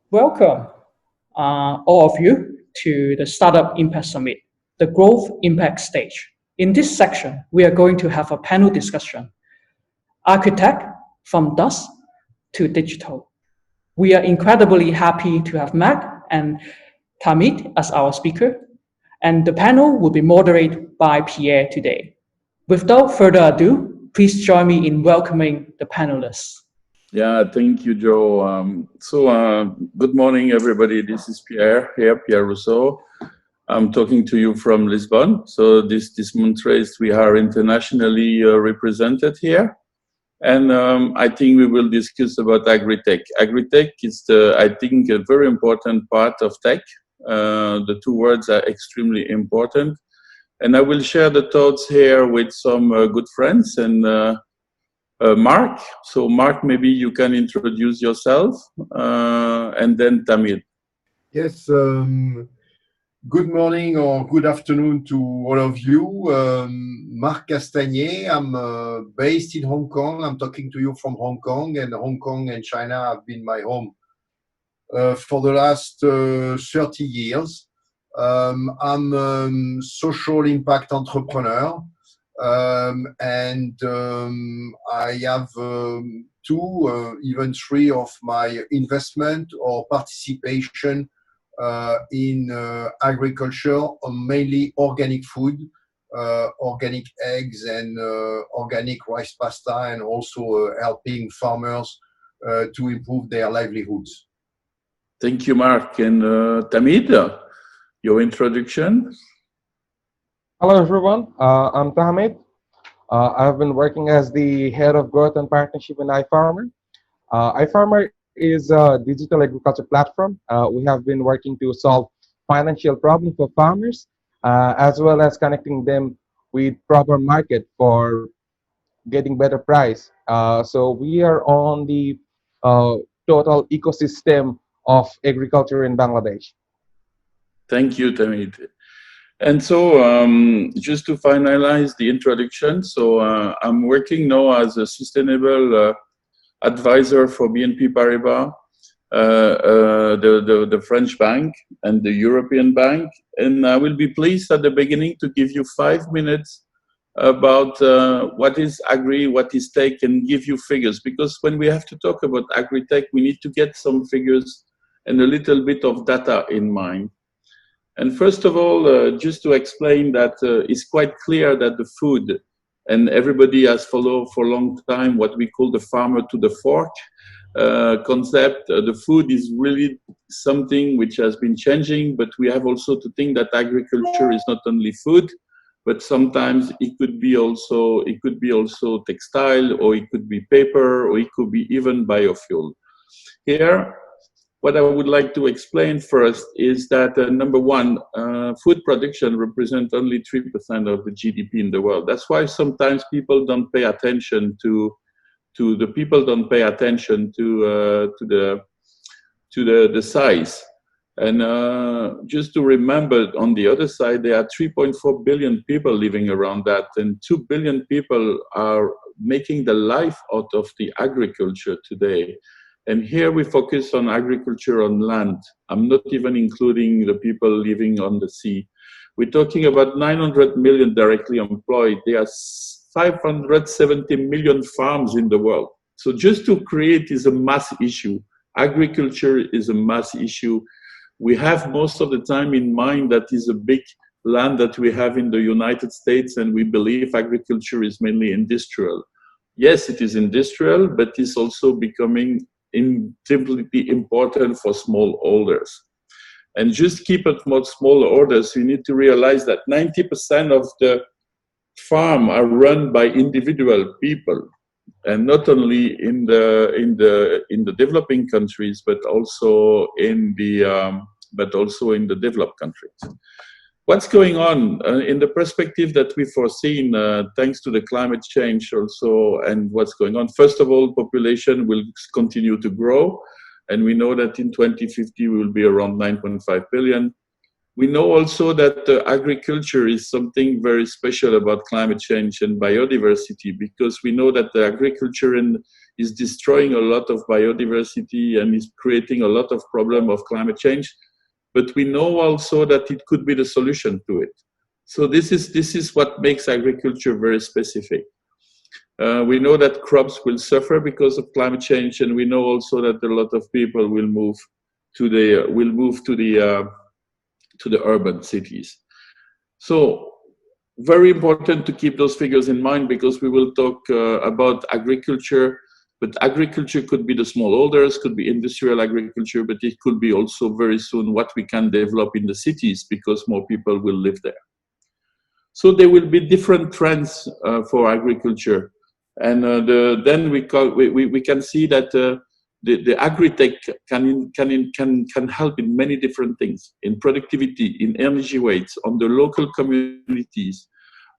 Welcome, all of you, to the Startup Impact Summit, the Growth Impact Stage. In this section, we are going to have a panel discussion, AgriTech from dust to digital. We are incredibly happy to have Marc and Tahmid as our speaker, and the panel will be moderated by Pierre today. Without further ado, please join me in welcoming the panelists. Yeah, thank you, Joe. Good morning, everybody. This is Pierre here, Pierre Rousseau. I'm talking to you from Lisbon. So this month we are internationally represented here. And I think we will discuss about AgriTech. AgriTech is, I think, a very important part of tech. The two words are extremely important. And I will share the thoughts here with some good friends and Marc. So Marc, maybe you can introduce yourself and then Tahmid. Yes, good morning or good afternoon to all of you. Marc Castagnet, I'm based in Hong Kong. I'm talking to you from Hong Kong, and Hong Kong and China have been my home for the last 30 years. I'm a social impact entrepreneur. I have two, even three of my investment or participation in agriculture, mainly organic food, organic eggs and organic rice pasta, and also helping farmers to improve their livelihoods. Thank you, Marc. And Tahmid, your introduction. Hello, everyone. I'm Tahmid. I've been working as the head of growth and partnership in iFarmer. iFarmer is a digital agriculture platform. We have been working to solve financial problems for farmers, as well as connecting them with proper market for getting better price. So we are on the total ecosystem of agriculture in Bangladesh. Thank you, Tahmid. And so, just to finalize the introduction, so I'm working now as a sustainable advisor for BNP Paribas, the French bank and the European bank. And I will be pleased at the beginning to give you 5 minutes about what is agri, what is tech, and give you figures. Because when we have to talk about agri-tech, we need to get some figures and a little bit of data in mind. And first of all, just to explain that it's quite clear that the food, and everybody has followed for a long time what we call the farmer to the fork concept. The food is really something which has been changing, but we have also to think that agriculture is not only food, but sometimes it could be also textile, or it could be paper, or it could be even biofuel. Here, what I would like to explain first is that number one, food production represents only 3% of the GDP in the world. That's why sometimes people don't pay attention to the size. And just to remember, on the other side, there are 3.4 billion people living around that, and 2 billion people are making the life out of the agriculture today. And here we focus on agriculture on land. I'm not even including the people living on the sea. We're talking about 900 million directly employed. There are 570 million farms in the world. So just to create is a mass issue. Agriculture is a mass issue. We have most of the time in mind that is a big land that we have in the United States, and we believe agriculture is mainly industrial. Yes, it is industrial, but it's also becoming simply important for smallholders. And just keep it more smallholders, you need to realize that 90% of the farm are run by individual people, and not only in the developing countries, but also in the developed countries. What's going on in the perspective that we foreseen, thanks to the climate change also, and what's going on? First of all, population will continue to grow, and we know that in 2050 we will be around 9.5 billion. We know also that agriculture is something very special about climate change and biodiversity, because we know that the agriculture is destroying a lot of biodiversity and is creating a lot of problem of climate change. But we know also that it could be the solution to it. So this is what makes agriculture very specific. We know that crops will suffer because of climate change, and we know also that a lot of people will move to the urban cities. So very important to keep those figures in mind, because we will talk about agriculture, but agriculture could be the smallholders, could be industrial agriculture, but it could be also very soon what we can develop in the cities, because more people will live there. So there will be different trends for agriculture, and then we can see that the AgriTech can help in many different things, in productivity, in energy weights, on the local communities,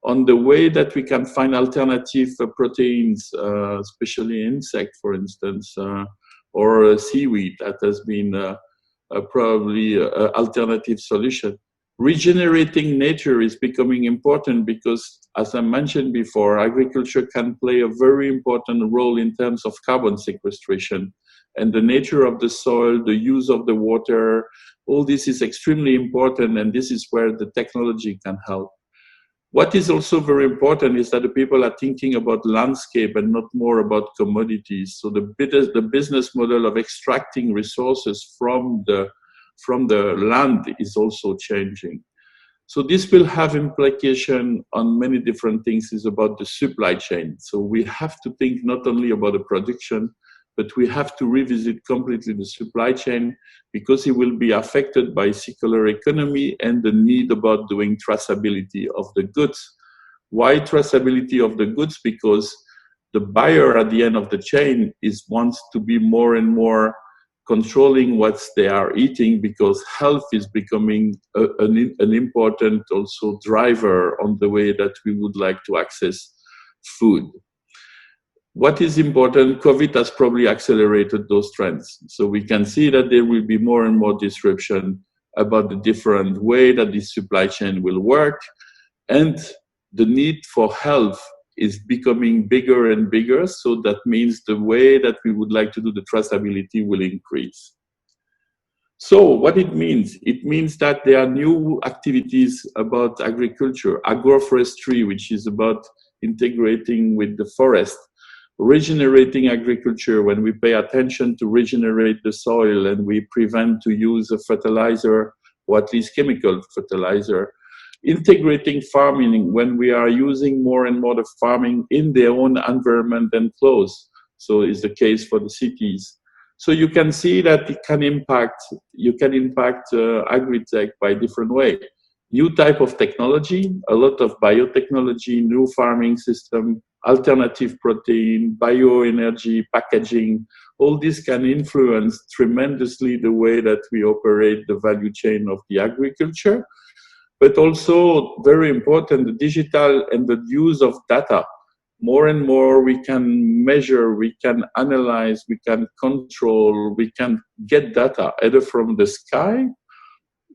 on the way that we can find alternative proteins, especially insect, for instance, or seaweed that has been probably an alternative solution. Regenerating nature is becoming important because, as I mentioned before, agriculture can play a very important role in terms of carbon sequestration. And the nature of the soil, the use of the water, all this is extremely important, and this is where the technology can help. What is also very important is that the people are thinking about landscape and not more about commodities. So the business model of extracting resources from the land is also changing. So this will have implication on many different things. It's about the supply chain. So we have to think not only about the production, but we have to revisit completely the supply chain, because it will be affected by circular economy and the need about doing traceability of the goods. Why traceability of the goods? Because the buyer at the end of the chain wants to be more and more controlling what they are eating, because health is becoming an important also driver on the way that we would like to access food. What is important, COVID has probably accelerated those trends. So we can see that there will be more and more disruption about the different way that this supply chain will work. And the need for health is becoming bigger and bigger. So that means the way that we would like to do the traceability will increase. So what it means that there are new activities about agriculture, agroforestry, which is about integrating with the forest, regenerating agriculture, when we pay attention to regenerate the soil and we prevent to use a fertilizer, or at least chemical fertilizer. Integrating farming, when we are using more and more of farming in their own environment and close. So is the case for the cities. So you can see that it can impact, AgriTech by different way. New type of technology, a lot of biotechnology, new farming system, alternative protein, bioenergy, packaging, all this can influence tremendously the way that we operate the value chain of the agriculture. But also, very important, the digital and the use of data. More and more we can measure, we can analyze, we can control, we can get data either from the sky,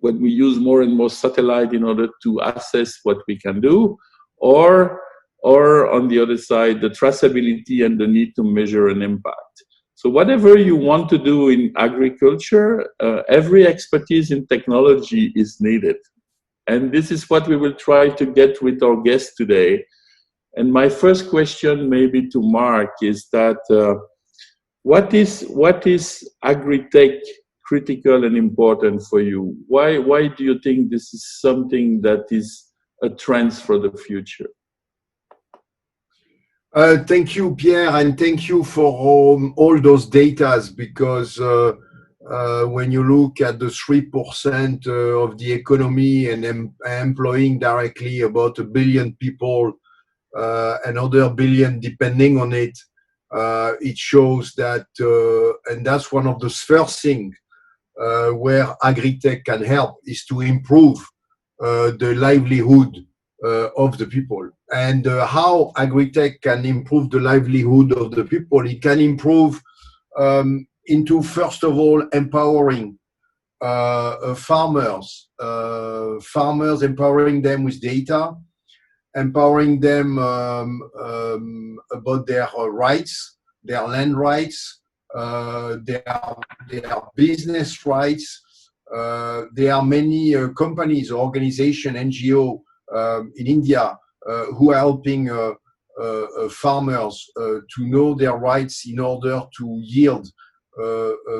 when we use more and more satellite in order to assess what we can do, or on the other side, the traceability and the need to measure an impact. So whatever you want to do in agriculture, every expertise in technology is needed. And this is what we will try to get with our guests today. And my first question maybe to Marc is that, what is AgriTech critical and important for you? Why do you think this is something that is a trend for the future? Thank you, Pierre, and thank you for all those data, because when you look at the 3% of the economy and employing directly about 1 billion people, another billion depending on it, it shows that, and that's one of the first things where AgriTech can help, is to improve the livelihood of the people. And how AgriTech can improve the livelihood of the people? It can improve into, first of all, empowering farmers, empowering them with data, empowering them about their rights, their land rights, their business rights. There are many companies, organizations, NGO in India who are helping farmers to know their rights in order to yield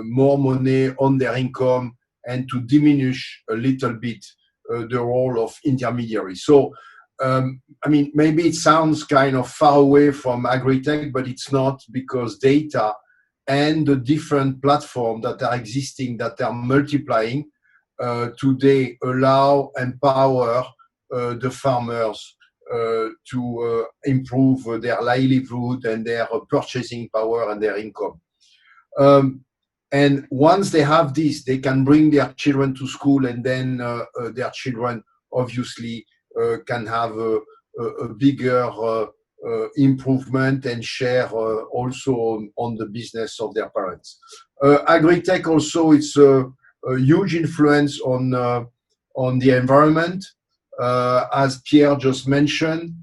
more money on their income and to diminish a little bit the role of intermediaries. So, I mean, maybe it sounds kind of far away from AgriTech, but it's not, because data and the different platforms that are existing, that are multiplying today, allow, empower the farmers to improve their livelihood and their purchasing power and their income. And once they have this, they can bring their children to school, and then their children obviously can have a bigger improvement and share also on the business of their parents. AgriTech also, it's a huge influence on the environment. As Pierre just mentioned,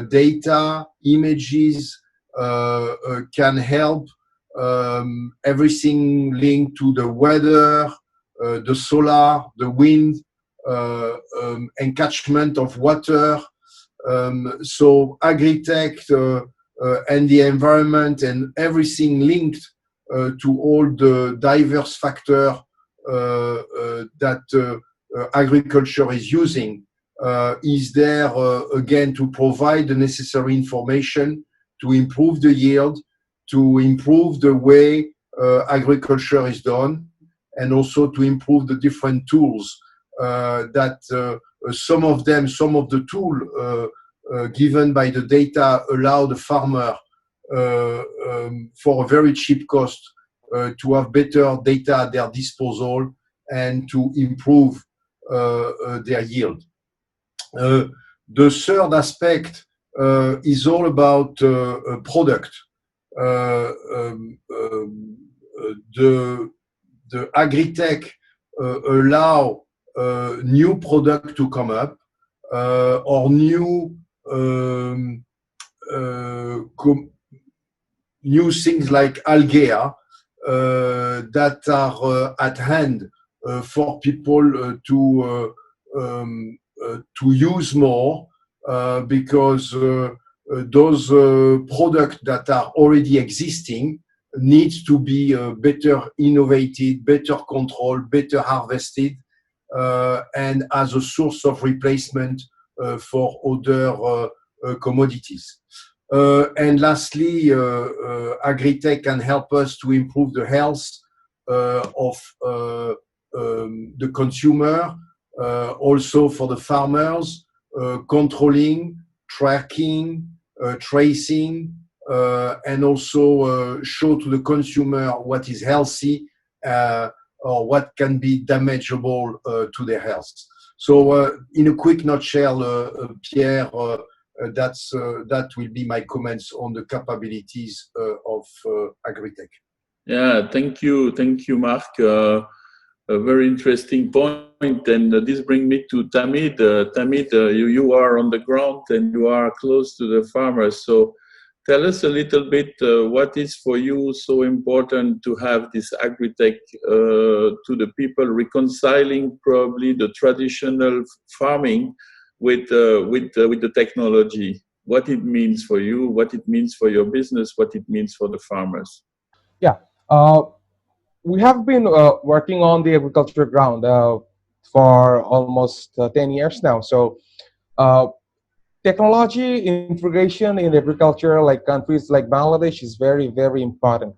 data, images can help everything linked to the weather, the solar, the wind, encatchment of water. So AgriTech and the environment and everything linked to all the diverse factors that agriculture is using is there again to provide the necessary information to improve the yield, to improve the way agriculture is done, and also to improve the different tools that some of the tools given by the data allow the farmer for a very cheap cost to have better data at their disposal and to improve their yield. The third aspect is all about product. The AgriTech allow new product to come up or new new things like algae that are at hand for people to use more because those products that are already existing needs to be better innovated, better controlled, better harvested, and as a source of replacement for other commodities. And lastly, AgriTech can help us to improve the health of the consumer, also for the farmers, controlling, tracking, tracing, and also show to the consumer what is healthy or what can be damageable to their health. So in a quick nutshell, Pierre, that will be my comments on the capabilities of AgriTech. Yeah, thank you, Marc. A very interesting point, and this brings me to Tahmid. Tahmid, you are on the ground and you are close to the farmers. So tell us a little bit what is for you so important to have this AgriTech to the people, reconciling probably the traditional farming with the technology. What it means for you, what it means for your business, what it means for the farmers. Yeah. We have been working on the agriculture ground for almost 10 years now. So technology integration in agriculture, like countries like Bangladesh, is very, very important.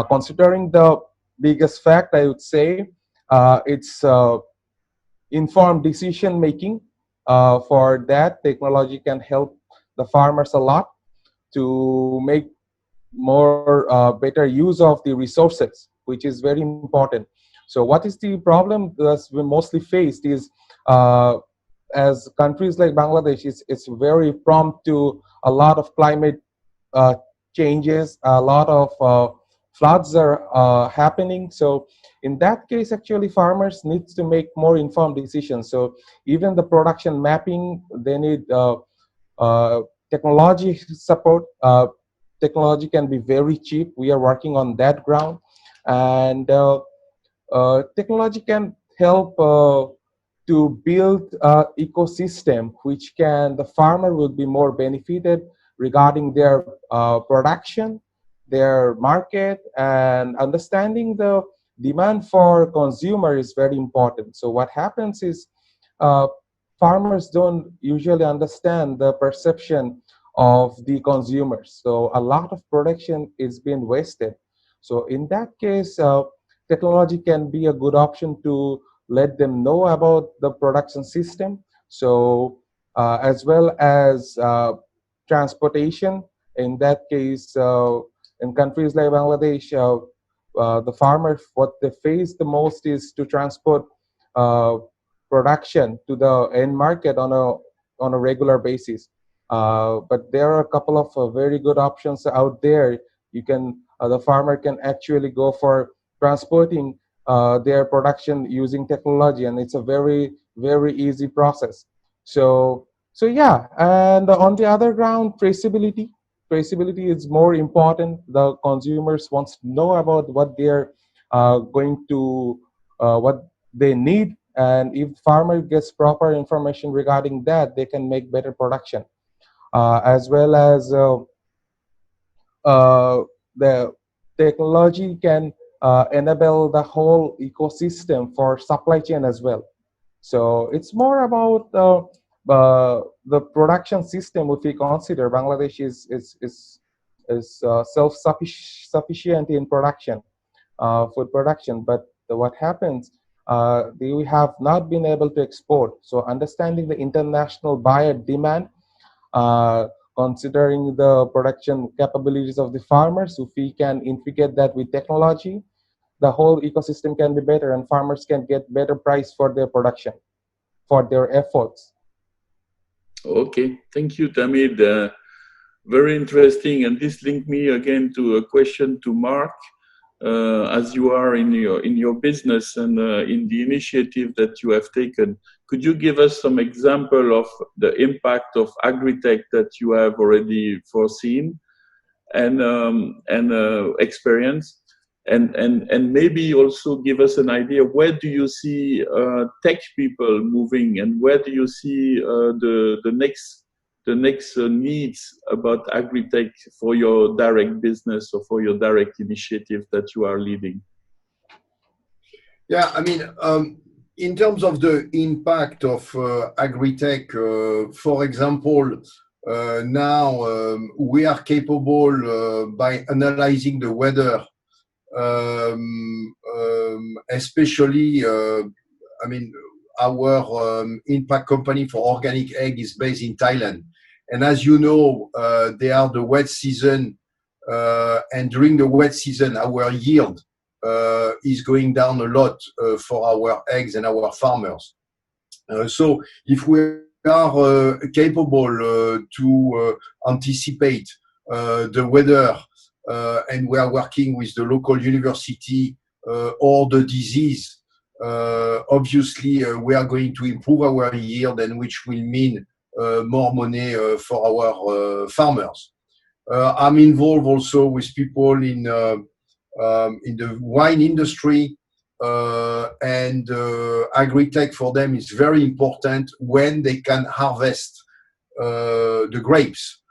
Considering the biggest fact, I would say, it's informed decision making. For that, technology can help the farmers a lot to make more better use of the resources, which is very important. So what is the problem that we mostly faced is as countries like Bangladesh, it's very prompt to a lot of climate changes, a lot of floods are happening. So in that case, actually farmers need to make more informed decisions. So even the production mapping, they need technology support. technology can be very cheap. We are working on that ground, and technology can help to build an ecosystem which the farmer will be more benefited regarding their production, their market, and understanding the demand for consumer is very important. So what happens is uh, farmers don't usually understand the perception of the consumers. So a lot of production is being wasted. So in that case, technology can be a good option to let them know about the production system. So as well as transportation. In that case, in countries like Bangladesh, the farmers, what they face the most is to transport uh, production to the end market on a regular basis. But there are a couple of very good options out there. You can the farmer can actually go for transporting their production using technology, and it's a very easy process. So yeah, and on the other ground, traceability is more important. The consumers wants to know about what they're going to what they need, and if farmer gets proper information regarding that, they can make better production, as well as uh, the technology can enable the whole ecosystem for supply chain as well. So it's more about the production system. If we consider Bangladesh is self-sufficient in production, food production, but what happens? We have not been able to export. So understanding the international buyer demand, uh, considering the production capabilities of the farmers, if we can integrate that with technology, the whole ecosystem can be better, and farmers can get better price for their production, for their efforts. Okay, thank you, Tahmid. Very interesting, and this linked me again to a question to Marc. As you are in your business and in the initiative that you have taken, could you give us some example of the impact of AgriTech that you have already foreseen and experience, and maybe also give us an idea, where do you see tech people moving, and where do you see the next needs about AgriTech for your direct business or for your direct initiative that you are leading? Yeah, I mean, in terms of the impact of AgriTech, for example, now we are capable by analyzing the weather, especially, I mean, our impact company for organic egg is based in Thailand. And as you know, they are the wet season, and during the wet season, our yield is going down a lot for our eggs and our farmers. So if we are capable to anticipate the weather, and we are working with the local university or the disease, obviously we are going to improve our yield, and which will mean more money for our farmers. I'm involved also with people in the wine industry, and AgriTech for them is very important when they can harvest the grapes,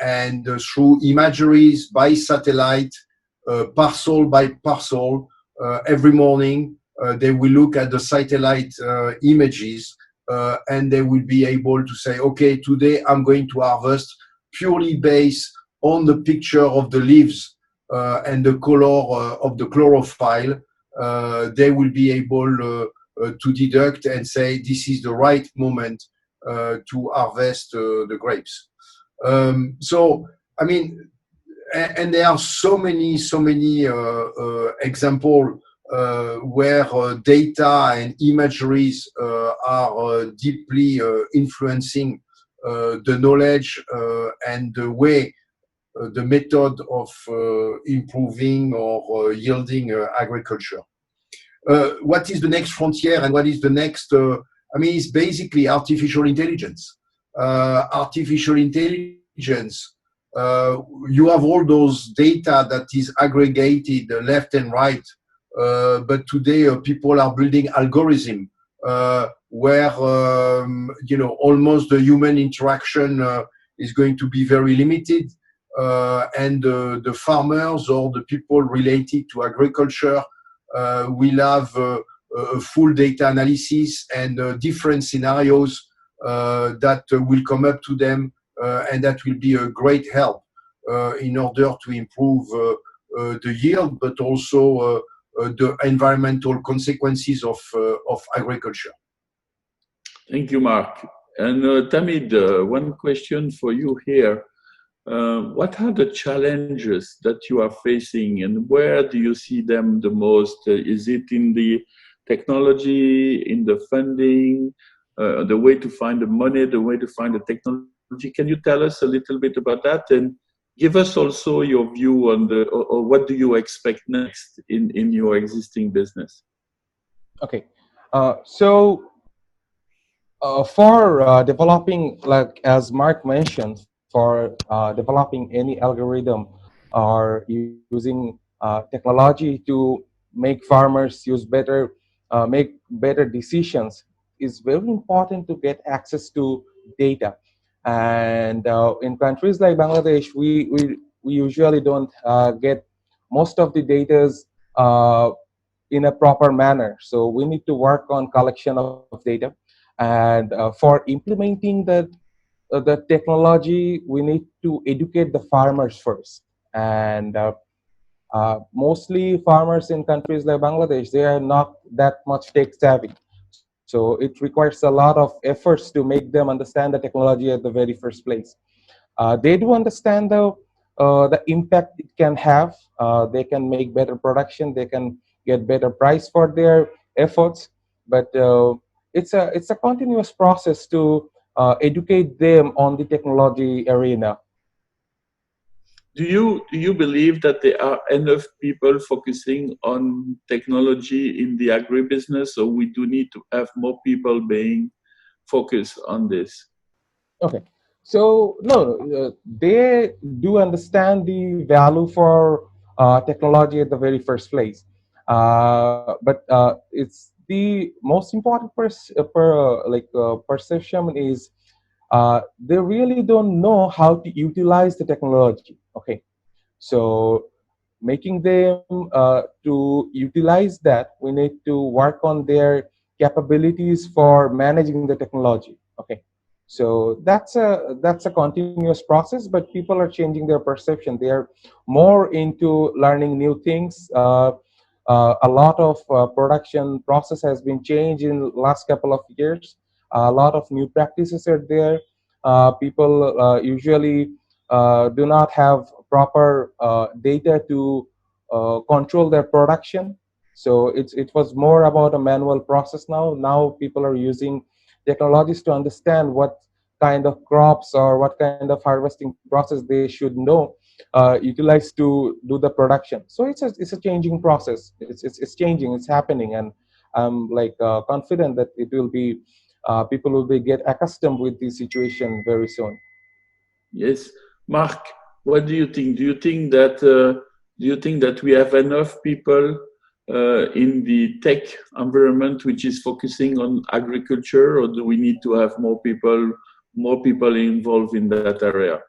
and through imageries by satellite, parcel by parcel, every morning they will look at the satellite images, and they will be able to say, okay, today I'm going to harvest purely based on the picture of the leaves and the color of the chlorophyll. They will be able to deduct and say this is the right moment to harvest the grapes. So, I mean, and there are so many examples where data and imageries are deeply influencing the knowledge and the way, the method of improving or yielding agriculture. What is the next frontier, and what is the next? I mean, it's basically artificial intelligence. Artificial intelligence you have all those data that is aggregated left and right. But today people are building algorithm where almost the human interaction is going to be very limited, and the farmers or the people related to agriculture will have a full data analysis and different scenarios that will come up to them, and that will be a great help in order to improve the yield, but also the environmental consequences of agriculture. Thank you, Marc. And Tahmid, one question for you here. What are the challenges that you are facing, and where do you see them the most? Is it in the technology, in the funding, the way to find the money, the way to find the technology? Can you tell us a little bit about that, and give us also your view on or what do you expect next in your existing business? Okay, so for developing, like as Marc mentioned, for developing any algorithm or using technology to make farmers make better decisions, is very important to get access to data. And in countries like Bangladesh, we usually don't get most of the data in a proper manner. So we need to work on collection of data. And for implementing the technology, we need to educate the farmers first. And mostly farmers in countries like Bangladesh, they are not that much tech savvy. So it requires a lot of efforts to make them understand the technology at the very first place. They do understand the impact it can have. They can make better production. They can get better price for their efforts. But it's a continuous process to educate them on the technology arena. Do you believe that there are enough people focusing on technology in the agribusiness, or we do need to have more people being focused on this? Okay. So no, they do understand the value for technology at the very first place, but it's the most important perception is they really don't know how to utilize the technology. Okay, so making them to utilize that, we need to work on their capabilities for managing the technology. Okay, so that's a continuous process, but people are changing their perception. They are more into learning new things. A lot of production process has been changed in last couple of years. A lot of new practices are there. People usually do not have proper data to control their production. So it was more about a manual process now. Now people are using technologies to understand what kind of crops or what kind of harvesting process they should know utilize to do the production. So it's a changing process. It's changing. It's happening, and I'm like confident that it will be people will be get accustomed with the situation very soon. Yes, Marc, what do you think? Do you think that we have enough people in the tech environment which is focusing on agriculture, or do we need to have more people involved in that area?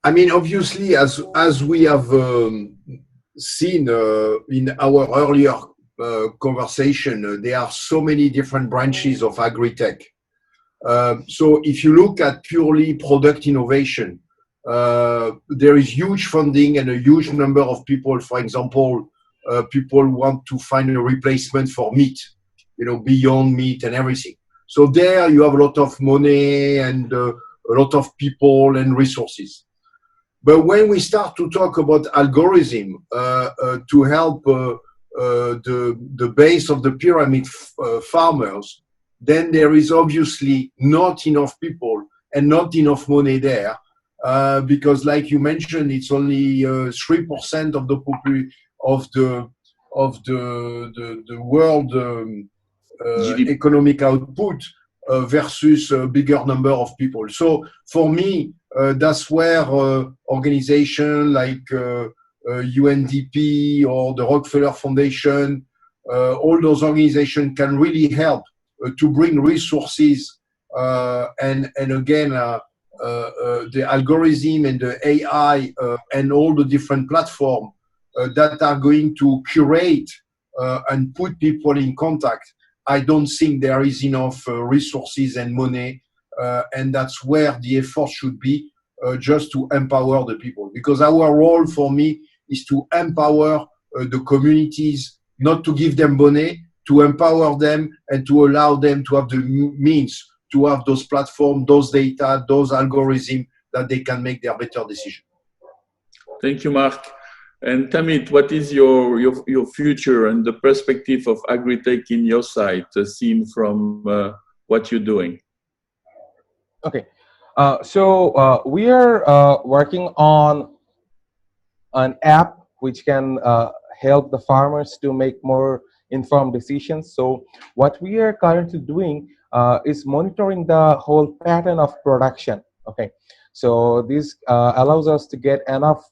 I mean, obviously, as we have seen in our earlier conversation, there are so many different branches of AgriTech. So if you look at purely product innovation, there is huge funding and a huge number of people. For example, people want to find a replacement for meat, beyond meat and everything. So there you have a lot of money and a lot of people and resources. But when we start to talk about algorithm to help the base of the pyramid farmers, then there is obviously not enough people and not enough money there, because, like you mentioned, it's only 3% of the world economic output versus a bigger number of people. So for me, that's where organizations like UNDP or the Rockefeller Foundation, all those organizations can really help to bring resources and again the algorithm and the AI and all the different platforms that are going to curate and put people in contact. I don't think there is enough resources and money, and that's where the effort should be, just to empower the people. Because our role for me is to empower the communities, not to give them money, to empower them and to allow them to have the means to have those platforms, those data, those algorithms that they can make their better decision. Thank you, Marc. And Tahmid, what is your future and the perspective of AgriTech in your side, seen from what you're doing? Okay, so we are working on an app which can help the farmers to make more informed decisions. So what we are currently doing is monitoring the whole pattern of production. Okay, so this allows us to get enough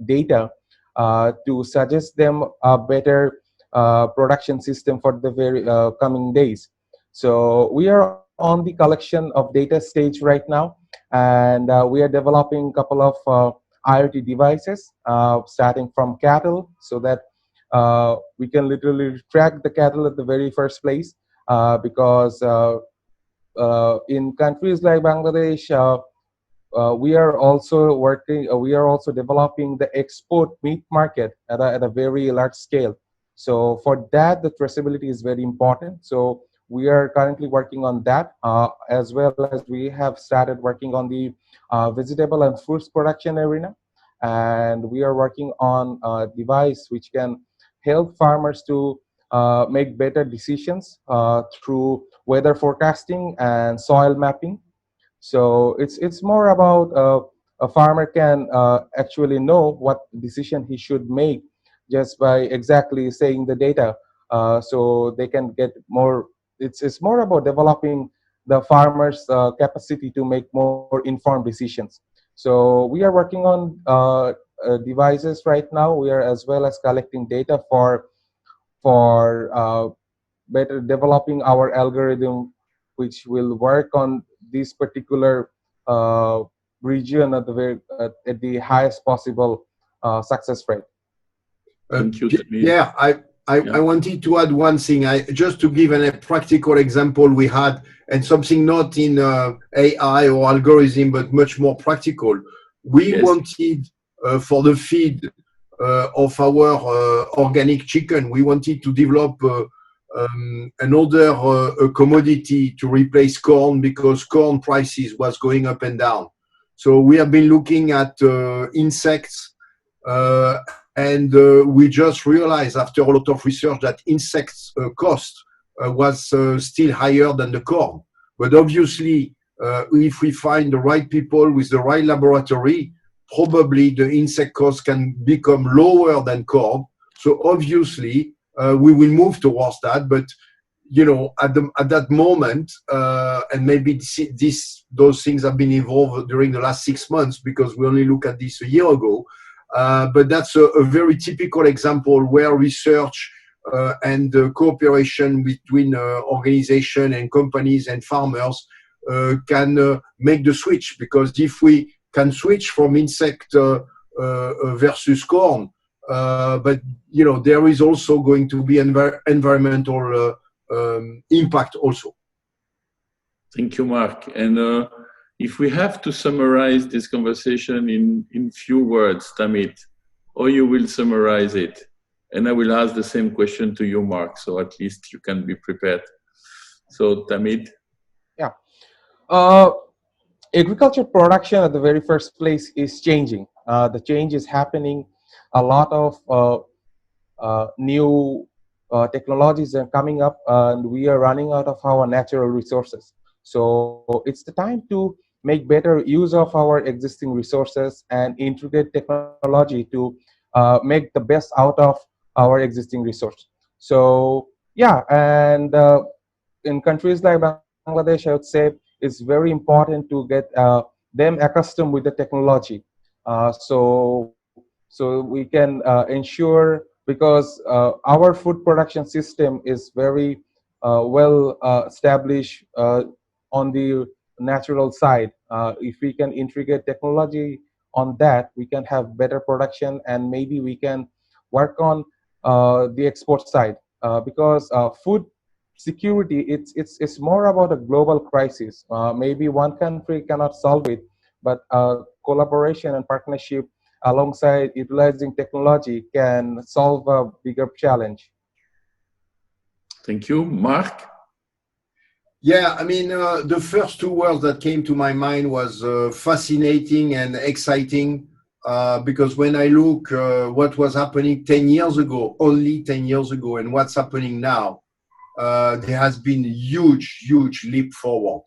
data to suggest them a better production system for the very coming days. So we are on the collection of data stage right now, and we are developing a couple of IoT devices, starting from cattle, so that we can literally track the cattle at the very first place, because in countries like Bangladesh, we are also working, we are also developing the export meat market at a very large scale. So for that, the traceability is very important. So we are currently working on that, as well as we have started working on the vegetable and fruits production arena. And we are working on a device which can help farmers to make better decisions through weather forecasting and soil mapping. So it's more about a farmer can actually know what decision he should make just by exactly saying the data. So they can get more. It's more about developing the farmer's capacity to make more informed decisions. So we are working on devices right now. We are as well as collecting data for better developing our algorithm, which will work on this particular uh, region at the highest possible success rate. Thank you, Tahmid. Yeah, I wanted to add one thing. Just to give a practical example we had, and something not in AI or algorithm, but much more practical. We wanted for the feed of our organic chicken, we wanted to develop another commodity to replace corn, because corn prices was going up and down. So we have been looking at insects, and we just realized after a lot of research that insects cost was still higher than the corn. But obviously, if we find the right people with the right laboratory, probably the insect cost can become lower than corn. So obviously, we will move towards that. But you know, at that moment, and maybe those things have been evolved during the last 6 months, because we only look at this a year ago. But that's a very typical example where research and cooperation between organizations and companies and farmers can make the switch. Because if we can switch from insect versus corn, but you know, there is also going to be environmental impact also. Thank you, Marc. And if we have to summarize this conversation in few words, Tahmid, or you will summarize it, and I will ask the same question to you, Marc, so at least you can be prepared. So, Tahmid. Yeah. Agriculture production at the very first place is changing. The change is happening. A lot of new technologies are coming up, and we are running out of our natural resources. So it's the time to make better use of our existing resources and integrate technology to make the best out of our existing resource. So yeah, and in countries like Bangladesh, Bangladesh, I would say it's very important to get them accustomed with the technology. So we can ensure, because our food production system is very well established on the natural side. If we can integrate technology on that, we can have better production, and maybe we can work on the export side, because food security, it's more about a global crisis. Maybe one country cannot solve it, but collaboration and partnership alongside utilizing technology can solve a bigger challenge. Thank you. Marc? Yeah, I mean, the first two words that came to my mind was fascinating and exciting, because when I look what was happening 10 years ago, only 10 years ago, and what's happening now, there has been huge leap forward.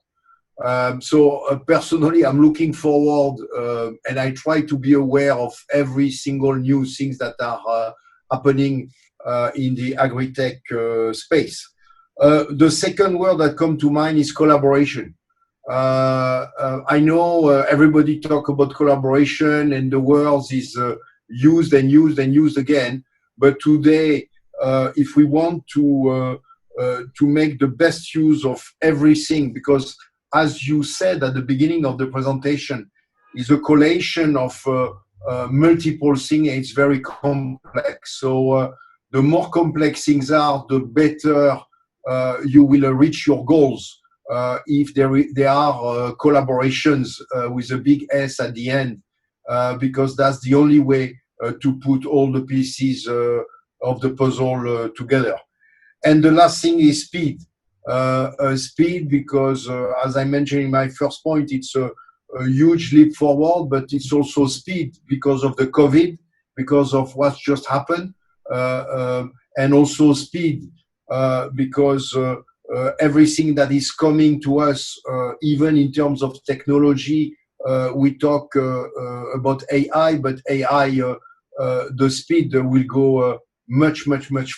So personally, I'm looking forward, and I try to be aware of every single new things that are happening in the AgriTech space. The second word that comes to mind is collaboration. I know everybody talk about collaboration, and the word is used and used and used again. But today, if we want to make the best use of everything, because as you said at the beginning of the presentation, is a collation of multiple things. It's very complex. So the more complex things are, the better you will reach your goals. If there are collaborations with a big S at the end, because that's the only way to put all the pieces of the puzzle together. And the last thing is speed. Speed, because as I mentioned in my first point, it's a huge leap forward, but it's also speed because of the COVID, because of what's just happened, and also speed because everything that is coming to us, even in terms of technology, we talk about AI, but AI, the speed will go much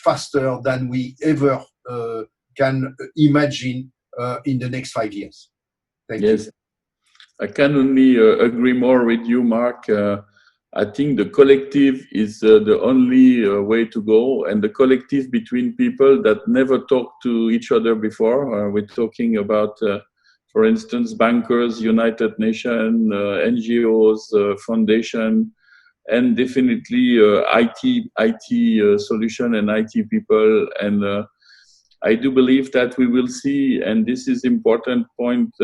faster than we ever can imagine in the next 5 years. Thank you. I can only agree more with you, Marc. I think the collective is the only way to go, and the collective between people that never talked to each other before. We're talking about, for instance, bankers, United Nations, NGOs, foundation, and definitely IT solution and IT people. And I do believe that we will see, and this is important point,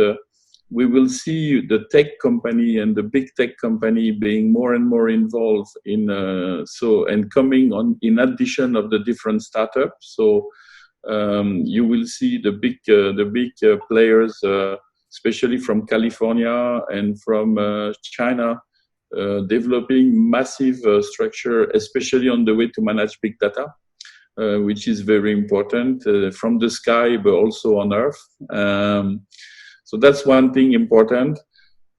we will see the tech company and the big tech company being more and more involved in and coming on in addition of the different startups. So you will see the big players, especially from California and from China, developing massive structure, especially on the way to manage big data, which is very important from the sky, but also on Earth. So that's one thing important.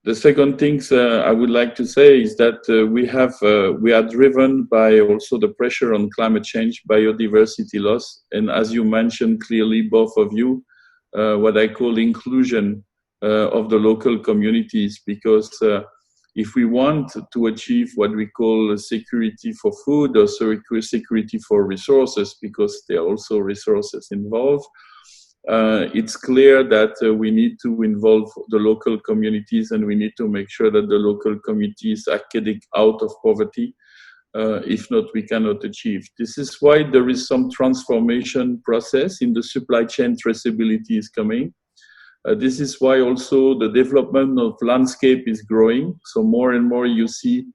The second thing I would like to say is that we are driven by also the pressure on climate change, biodiversity loss, and as you mentioned clearly, both of you, what I call inclusion of the local communities, because if we want to achieve what we call security for food or security for resources, because there are also resources involved, it's clear that we need to involve the local communities, and we need to make sure that the local communities are getting out of poverty. If not, we cannot achieve. This is why there is some transformation process in the supply chain traceability is coming. This is why also the development of landscape is growing. So more and more you see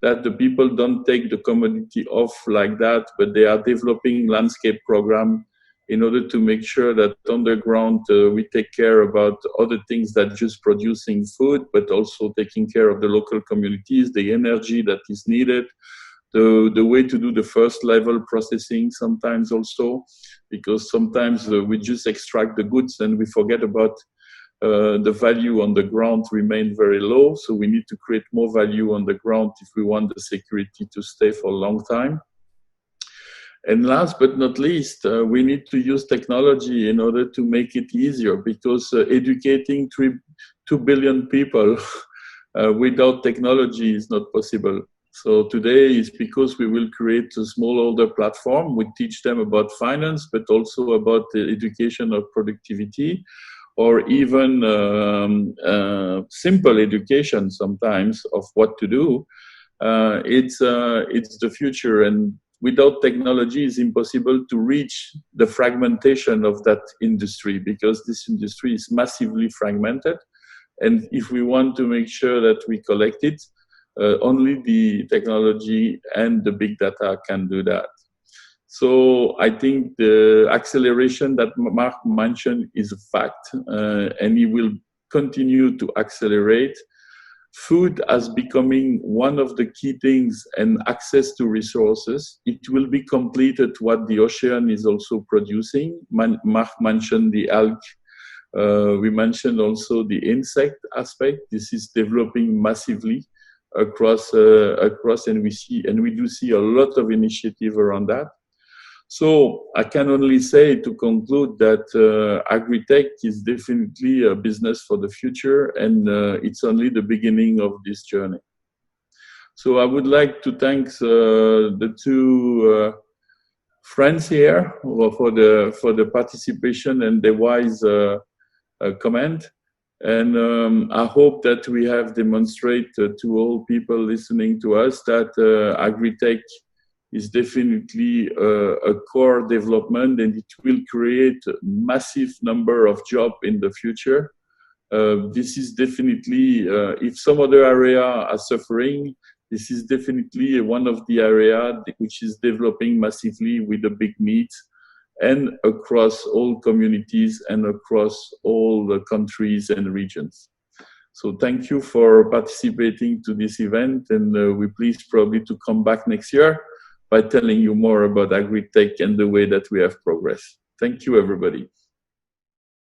that the people don't take the commodity off like that, but they are developing landscape program in order to make sure that underground we take care about other things than just producing food, but also taking care of the local communities, the energy that is needed, the way to do the first level processing sometimes also, because sometimes we just extract the goods and we forget about the value on the ground remain very low. So we need to create more value on the ground if we want the security to stay for a long time. And last but not least, we need to use technology in order to make it easier, because educating 2 billion people without technology is not possible. So today is because we will create a smallholder platform. We teach them about finance, but also about the education of productivity, or even simple education sometimes of what to do. It's the future, and without technology, it's impossible to reach the fragmentation of that industry, because this industry is massively fragmented. And if we want to make sure that we collect it, only the technology and the big data can do that. So I think the acceleration that Marc mentioned is a fact, and it will continue to accelerate. Food as becoming one of the key things, and access to resources. It will be completed what the ocean is also producing. Marc mentioned the algae. We mentioned also the insect aspect. This is developing massively across, and we do see a lot of initiative around that. So I can only say, to conclude, that AgriTech is definitely a business for the future, and it's only the beginning of this journey. So I would like to thank the two friends here for the participation and the wise comment. And I hope that we have demonstrated to all people listening to us that AgriTech is definitely a core development, and it will create a massive number of jobs in the future. This is definitely, if some other area are suffering, this is definitely one of the areas which is developing massively with the big needs, and across all communities and across all the countries and regions. So thank you for participating to this event, and we're pleased probably to come back next year by telling you more about AgriTech and the way that we have progressed. Thank you, everybody.